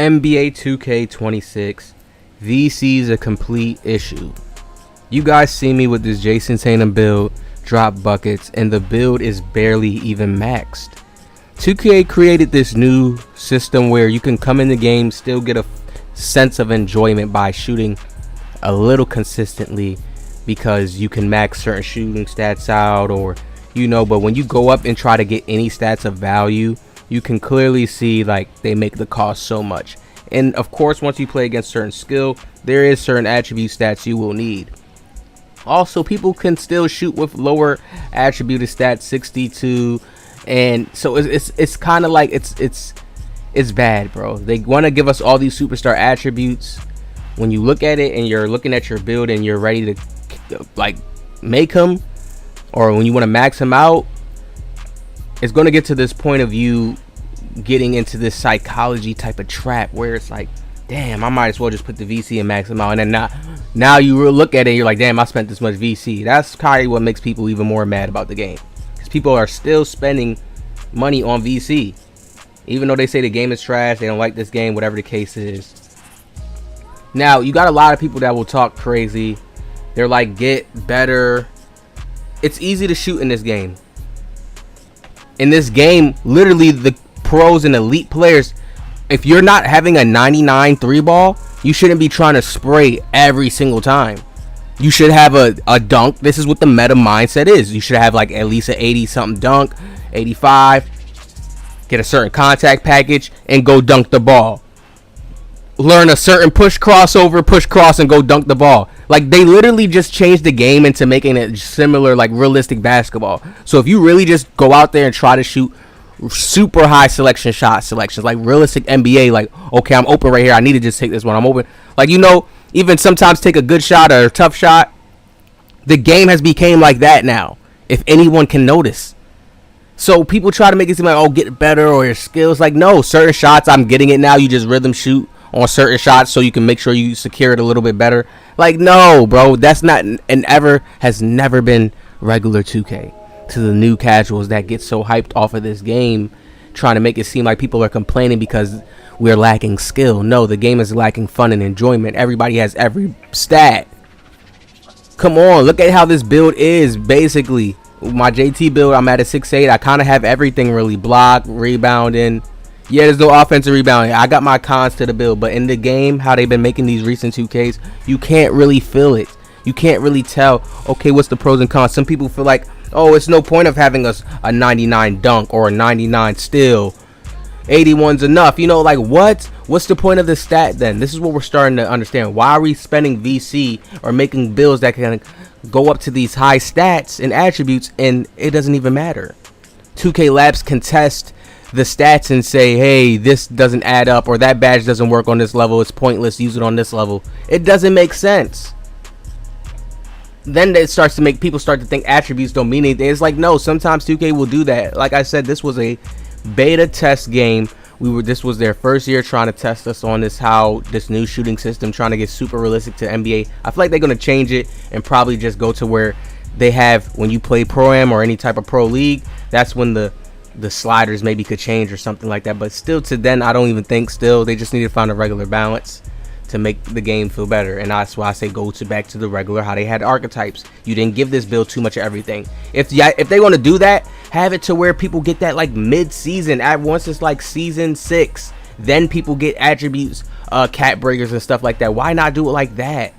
NBA 2K26, VC is a complete issue. You guys see me with this Jason Tatum build, drop buckets, and the build is barely even maxed. 2K created this new system where you can come in the game, still get a sense of enjoyment by shooting a little consistently, because you can max certain shooting stats out, or but when you go up and try to get any stats of value, you can clearly see like they make the cost so much. And of course, once you play against certain skill, there is certain attribute stats you will need. Also, people can still shoot with lower attributed stats, 62, and so it's kind of like it's bad, bro. They want to give us all these superstar attributes. When you look at it and you're looking at your build and you're ready to like make them, or when you want to max them out, it's going to get to this point of you getting into this psychology type of trap where it's like, damn, I might as well just put the VC and max them out. And then now you look at it and you're like, damn, I spent this much VC. That's probably what makes people even more mad about the game, because people are still spending money on VC, even though they say the game is trash, they don't like this game, whatever the case is. Now, you got a lot of people that will talk crazy. They're like, get better. It's easy to shoot in this game. In this game, literally the pros and elite players, if you're not having a 99 3 ball, you shouldn't be trying to spray every single time. You should have a dunk. This is what the meta mindset is. You should have like at least an 80 something dunk, 85, get a certain contact package and go dunk the ball. Learn a certain push crossover, push cross, and go dunk the ball. Like, they literally just changed the game into making it similar, like realistic basketball. So if you really just go out there and try to shoot super high selections, like realistic NBA, like, okay, I'm open right here, I need to just take this one, I'm open, like, even sometimes take a good shot or a tough shot. The game has become like that now, if anyone can notice. So people try to make it seem like, oh, get better or your skills. Like, no, certain shots, I'm getting it now, you just rhythm shoot on certain shots so you can make sure you secure it a little bit better. Like, no, bro, that's not, and has never been regular 2K. To the new casuals that get so hyped off of this game, trying to make it seem like people are complaining because we're lacking skill. No, the game is lacking fun and enjoyment. Everybody has every stat. Come on, look at how this build is. Basically, my JT build, I'm at a 6'8". I kind of have everything really. Block, rebounding. Yeah, there's no offensive rebounding. I got my cons to the build, but in the game, how they've been making these recent 2Ks, you can't really feel it. You can't really tell, okay, what's the pros and cons. Some people feel like, oh, it's no point of having a 99 dunk or a 99 steal. 81's enough. Like, what? What's the point of the stat then? This is what we're starting to understand. Why are we spending VC or making builds that can go up to these high stats and attributes, and it doesn't even matter? 2K Labs can test the stats and say, hey, this doesn't add up, or that badge doesn't work on this level, it's pointless, use it on this level. It doesn't make sense. Then it starts to make people start to think attributes don't mean anything. It's like, no, sometimes 2K will do that. Like I said, this was a beta test game. This was their first year trying to test us on this new shooting system, trying to get super realistic to NBA. I feel like they're going to change it and probably just go to where they have, when you play Pro-Am or any type of pro league, that's when the sliders maybe could change or something like that. But still, to then, I don't even think still. They just need to find a regular balance to make the game feel better. And that's why I say go back to the regular, how they had archetypes. You didn't give this build too much of everything. If they want to do that, have it to where people get that like mid-season. Once it's like season 6, then people get attributes, cat breakers and stuff like that. Why not do it like that,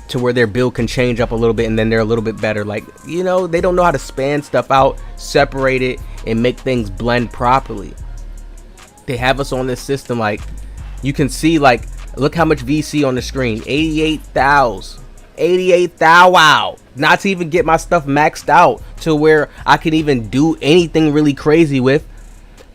to where their build can change up a little bit and then they're a little bit better? Like, they don't know how to span stuff out, separate it, and make things blend properly. They have us on this system, like, you can see, like, look how much VC on the screen. 88,000. 88,000. Wow. Not to even get my stuff maxed out to where I can even do anything really crazy with.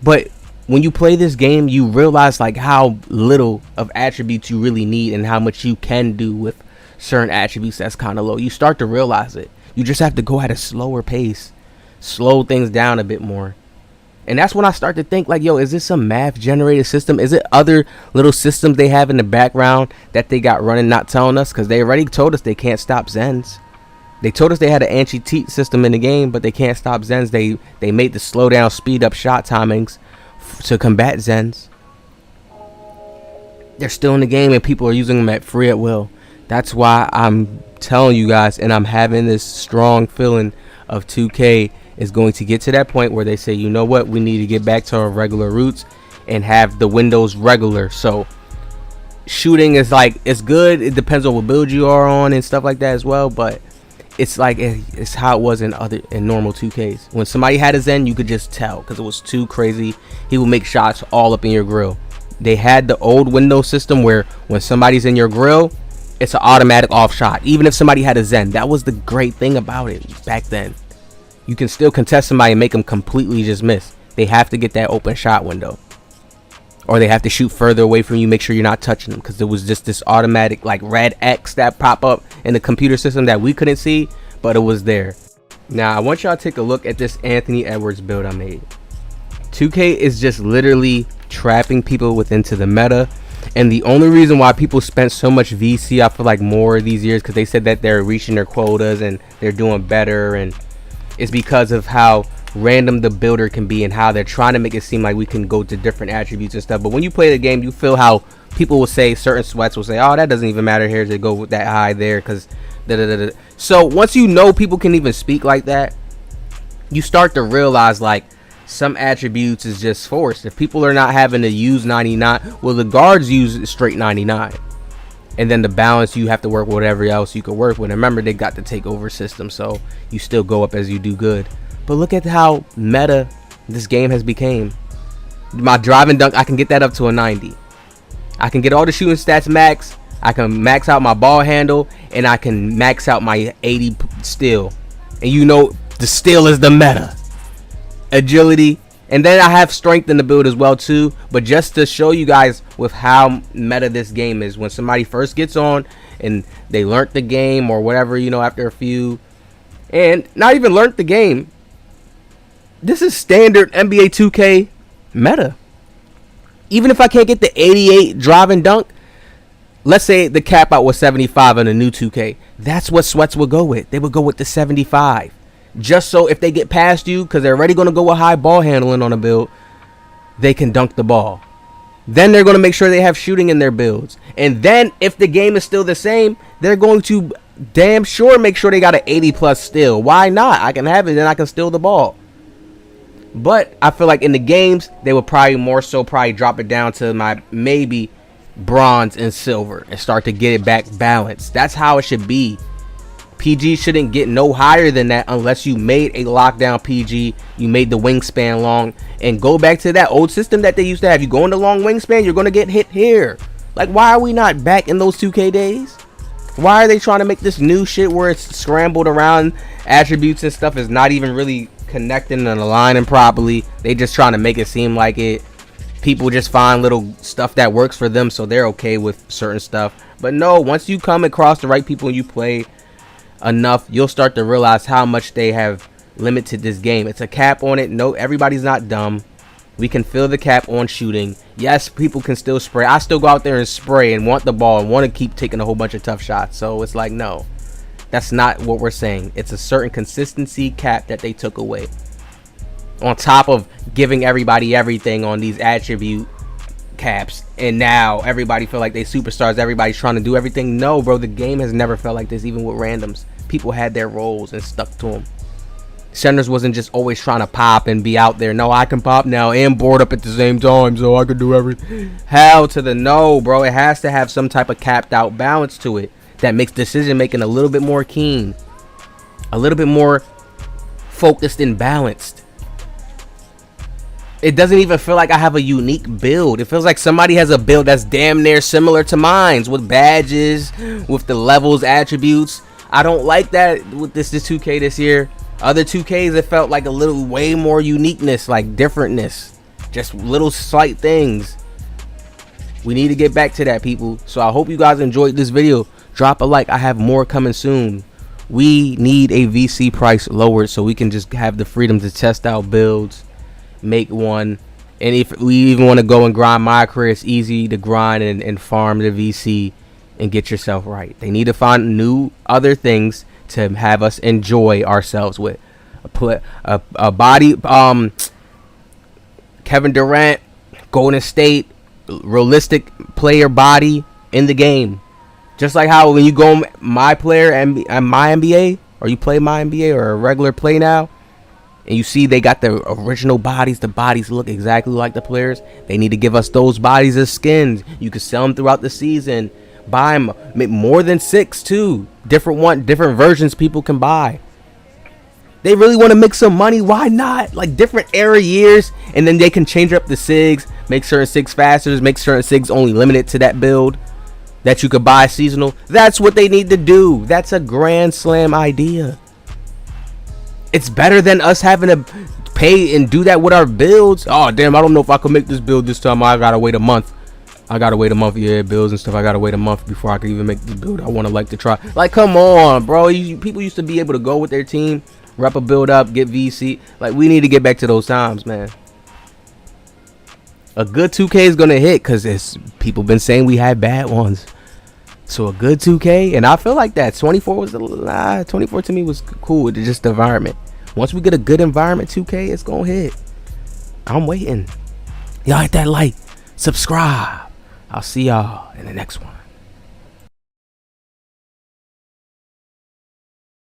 But when you play this game, you realize like how little of attributes you really need and how much you can do with certain attributes that's kind of low. You start to realize it. You just have to go at a slower pace. Slow things down a bit more. And that's when I start to think like, yo, is this some math generated system? Is it other little systems they have in the background that they got running, not telling us? Because they already told us they can't stop Zens. They told us they had an anti-cheat system in the game, but they can't stop Zens. They made the slow down, speed up shot timings to combat Zens. they're still in the game and people are using them at free at will. That's why I'm telling you guys, and I'm having this strong feeling of 2K is going to get to that point where they say, you know what, we need to get back to our regular roots and have the windows regular. So shooting is like, it's good. It depends on what build you are on and stuff like that as well. But it's like, it's how it was in normal 2Ks. When somebody had a Zen, you could just tell because it was too crazy. He would make shots all up in your grill. They had the old window system where when somebody's in your grill, it's an automatic off shot. Even if somebody had a Zen, that was the great thing about it back then. You can still contest somebody and make them completely just miss. They have to get that open shot window, or they have to shoot further away from you. Make sure you're not touching them, because there was just this automatic like red X that pop up in the computer system that we couldn't see, but it was there. Now I want y'all to take a look at this Anthony Edwards build I made. 2K is just literally trapping people into the meta. And the only reason why people spent so much VC, I feel like more these years, because they said that they're reaching their quotas and they're doing better, and it's because of how random the builder can be and how they're trying to make it seem like we can go to different attributes and stuff. But when you play the game, you feel how people will say, certain sweats will say, oh, that doesn't even matter here to go with that high there because da-da-da-da. So once you know people can even speak like that, you start to realize like some attributes is just forced. If people are not having to use 99, well, the guards use straight 99, and then the balance you have to work with whatever else you could work with. And remember, they got the takeover system, so you still go up as you do good. But look at how meta this game has became. My drive and dunk, I can get that up to a 90. I can get all the shooting stats max. I can max out my ball handle, and I can max out my 80 steal. And you know the steal is the meta. Agility, and then I have strength in the build as well too. But just to show you guys with how meta this game is, when somebody first gets on and they learnt the game or whatever, you know, after a few, and not even learnt the game, this is standard NBA 2K meta. Even if I can't get the 88 drive and dunk, let's say the cap out was 75 on the new 2K, that's what sweats would go with. They would go with the 75. Just so if they get past you, because they're already going to go with high ball handling on a build, they can dunk the ball. Then they're going to make sure they have shooting in their builds. And then if the game is still the same, they're going to damn sure make sure they got an 80 plus steal. Why not? I can have it, then I can steal the ball. But I feel like in the games, they would probably more so drop it down to my maybe bronze and silver and start to get it back balanced. That's how it should be. PG shouldn't get no higher than that unless you made a lockdown PG, you made the wingspan long, and go back to that old system that they used to have. You go into long wingspan, you're going to get hit here. Like, why are we not back in those 2K days? Why are they trying to make this new shit where it's scrambled around attributes and stuff is not even really connecting and aligning properly? They just trying to make it seem like it. People just find little stuff that works for them, so they're okay with certain stuff. But no, once you come across the right people and you play enough, you'll start to realize how much they have limited this game. It's a cap on it. No, everybody's not dumb. We can feel the cap on shooting. Yes, people can still spray. I still go out there and spray and want the ball and want to keep taking a whole bunch of tough shots. So it's like, no, that's not what we're saying. It's a certain consistency cap that they took away, on top of giving everybody everything on these attribute caps. And now everybody feel like they superstars. Everybody's trying to do everything. No, bro, the game has never felt like this. Even with randoms, people had their roles and stuck to them. Centers wasn't just always trying to pop and be out there. No, I can pop now and board up at the same time, so I can do everything. Hell to the no, bro. It has to have some type of capped out balance to it that makes decision making a little bit more keen, a little bit more focused and balanced. It doesn't even feel like I have a unique build. It feels like somebody has a build that's damn near similar to mine's, with badges, with the levels, attributes. I don't like that with this 2K this year. Other 2Ks, it felt like a little way more uniqueness, like differentness, just little slight things. We need to get back to that, people. So I hope you guys enjoyed this video. Drop a like. I have more coming soon. We need a VC price lowered so we can just have the freedom to test out builds, make one. And if we even want to go and grind my career, it's easy to grind and farm the VC and get yourself right. They need to find new other things to have us enjoy ourselves with. A body, Kevin Durant, Golden State, realistic player body in the game. Just like how when you go my player and my NBA, or you play my NBA or a regular play now, and you see they got the original bodies. The bodies look exactly like the players. They need to give us those bodies as skins. You can sell them throughout the season. Buy them, make more than 6 too. Different versions people can buy. They really want to make some money. Why not? Like different era years, and then they can change up the SIGs, make certain SIGs faster, make certain SIGs only limited to that build that you could buy seasonal. That's what they need to do. That's a grand slam idea. It's better than us having to pay and do that with our builds. Oh damn, I don't know if I can make this build this time. I gotta wait a month. Yeah, builds and stuff. I gotta wait a month before I can even make the build I want to like to try. Like, come on, bro. People used to be able to go with their team, rep a build up, get VC. Like, we need to get back to those times, man. A good 2K is gonna hit because it's people been saying we had bad ones. So a good 2K, and I feel like that 24 was 24 to me was cool. It's just the environment. Once we get a good environment 2K, it's gonna hit. I'm waiting. Y'all hit that like, subscribe. I'll see y'all in the next one.